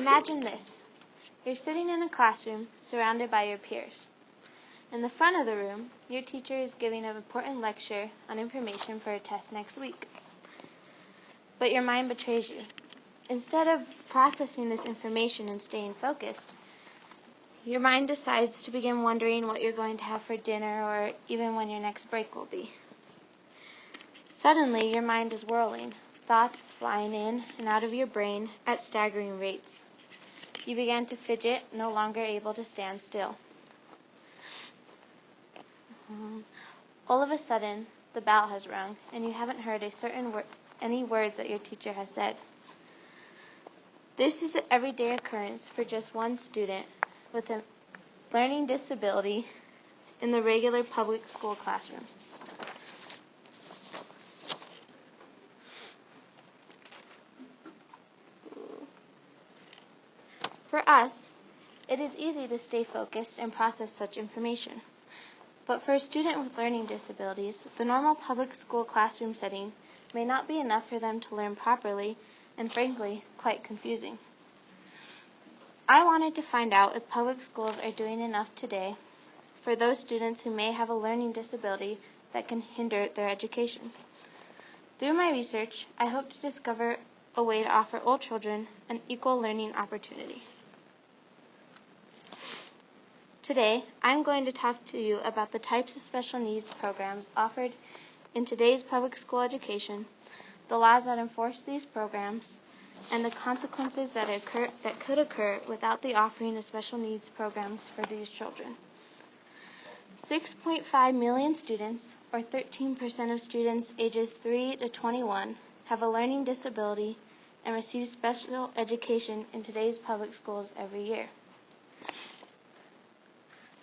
Imagine this. You're sitting in a classroom surrounded by your peers. In the front of the room, your teacher is giving an important lecture on information for a test next week. But your mind betrays you. Instead of processing this information and staying focused, your mind decides to begin wondering what you're going to have for dinner or even when your next break will be. Suddenly, your mind is whirling, thoughts flying in and out of your brain at staggering rates. You begin to fidget, no longer able to stand still. All of a sudden, the bell has rung, and you haven't heard any words that your teacher has said. This is the everyday occurrence for just one student with a learning disability in the regular public school classroom. For us, it is easy to stay focused and process such information. But for a student with learning disabilities, the normal public school classroom setting may not be enough for them to learn properly and, frankly, quite confusing. I wanted to find out if public schools are doing enough today for those students who may have a learning disability that can hinder their education. Through my research, I hope to discover a way to offer all children an equal learning opportunity. Today, I'm going to talk to you about the types of special needs programs offered in today's public school education, the laws that enforce these programs, and the consequences that could occur without the offering of special needs programs for these children. 6.5 million students, or 13% of students ages 3 to 21, have a learning disability and receive special education in today's public schools every year.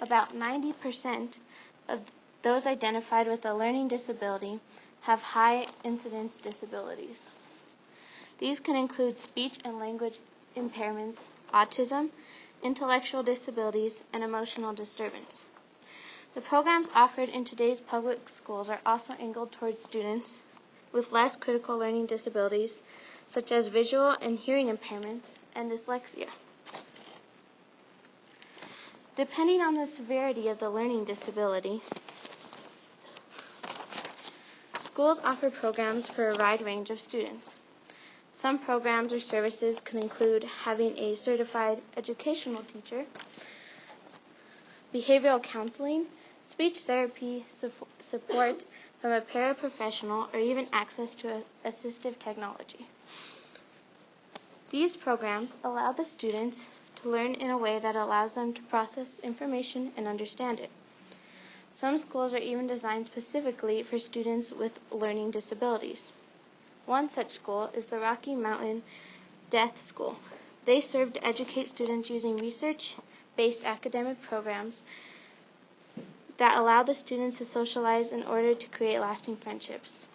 About 90% of those identified with a learning disability have high incidence disabilities. These can include speech and language impairments, autism, intellectual disabilities, and emotional disturbance. The programs offered in today's public schools are also angled towards students with less critical learning disabilities, such as visual and hearing impairments and dyslexia. Depending on the severity of the learning disability, schools offer programs for a wide range of students. Some programs or services can include having a certified educational teacher, behavioral counseling, speech therapy support from a paraprofessional, or even access to assistive technology. These programs allow the students to learn in a way that allows them to process information and understand it. Some schools are even designed specifically for students with learning disabilities. One such school is the Rocky Mountain Deaf School. They serve to educate students using research-based academic programs that allow the students to socialize in order to create lasting friendships.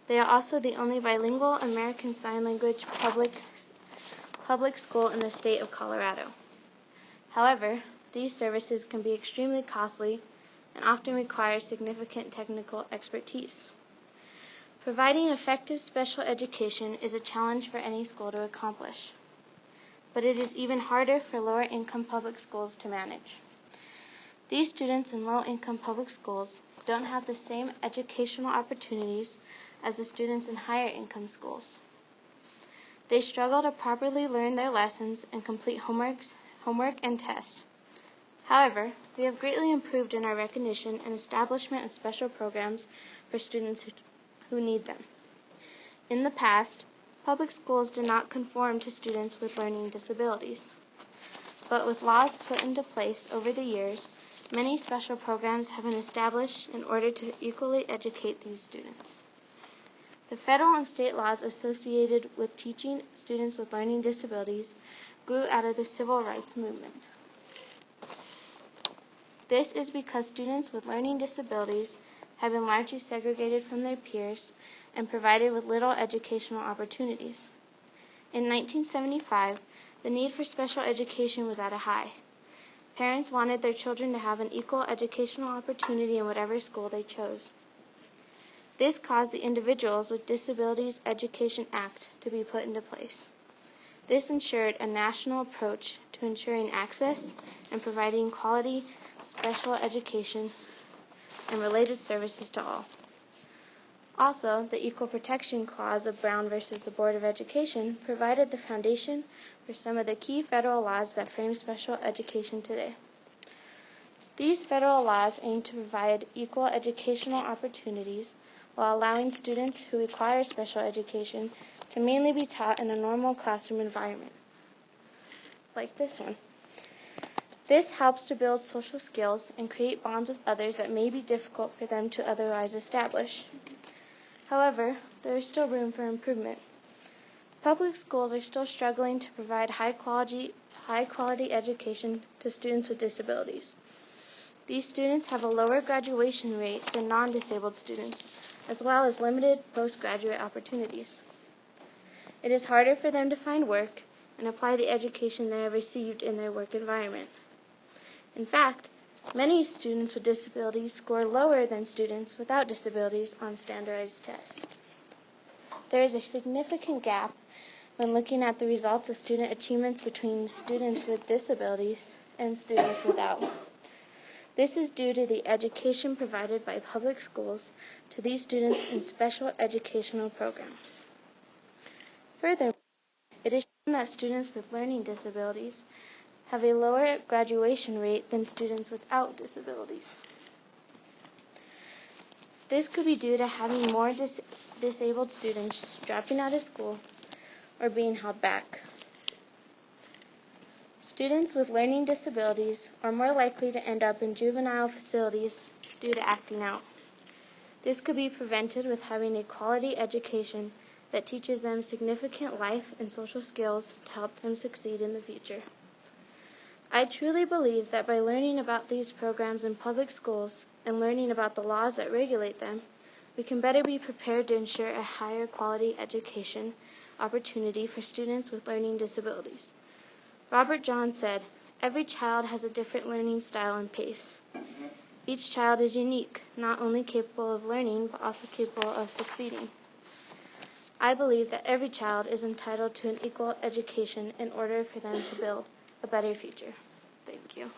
They are also the only bilingual American Sign Language public school in the state of Colorado. However, these services can be extremely costly and often require significant technical expertise. Providing effective special education is a challenge for any school to accomplish, but it is even harder for lower-income public schools to manage. These students in low-income public schools don't have the same educational opportunities as the students in higher-income schools. They struggle to properly learn their lessons and complete homework and tests. However, we have greatly improved in our recognition and establishment of special programs for students who need them. In the past, public schools did not conform to students with learning disabilities. But with laws put into place over the years, many special programs have been established in order to equally educate these students. The federal and state laws associated with teaching students with learning disabilities grew out of the civil rights movement. This is because students with learning disabilities have been largely segregated from their peers and provided with little educational opportunities. In 1975, the need for special education was at a high. Parents wanted their children to have an equal educational opportunity in whatever school they chose. This caused the Individuals with Disabilities Education Act to be put into place. This ensured a national approach to ensuring access and providing quality special education and related services to all. Also, the Equal Protection Clause of Brown versus the Board of Education provided the foundation for some of the key federal laws that frame special education today. These federal laws aim to provide equal educational opportunities while allowing students who require special education to mainly be taught in a normal classroom environment, like this one. This helps to build social skills and create bonds with others that may be difficult for them to otherwise establish. However, there is still room for improvement. Public schools are still struggling to provide high quality education to students with disabilities. These students have a lower graduation rate than non-disabled students, as well as limited postgraduate opportunities. It is harder for them to find work and apply the education they have received in their work environment. In fact, many students with disabilities score lower than students without disabilities on standardized tests. There is a significant gap when looking at the results of student achievements between students with disabilities and students without. This is due to the education provided by public schools to these students in special educational programs. Furthermore, it is shown that students with learning disabilities have a lower graduation rate than students without disabilities. This could be due to having more disabled students dropping out of school or being held back. Students with learning disabilities are more likely to end up in juvenile facilities due to acting out. This could be prevented with having a quality education that teaches them significant life and social skills to help them succeed in the future. I truly believe that by learning about these programs in public schools and learning about the laws that regulate them, we can better be prepared to ensure a higher quality education opportunity for students with learning disabilities. Robert Johns said, "Every child has a different learning style and pace. Each child is unique, not only capable of learning, but also capable of succeeding." I believe that every child is entitled to an equal education in order for them to build a better future. Thank you.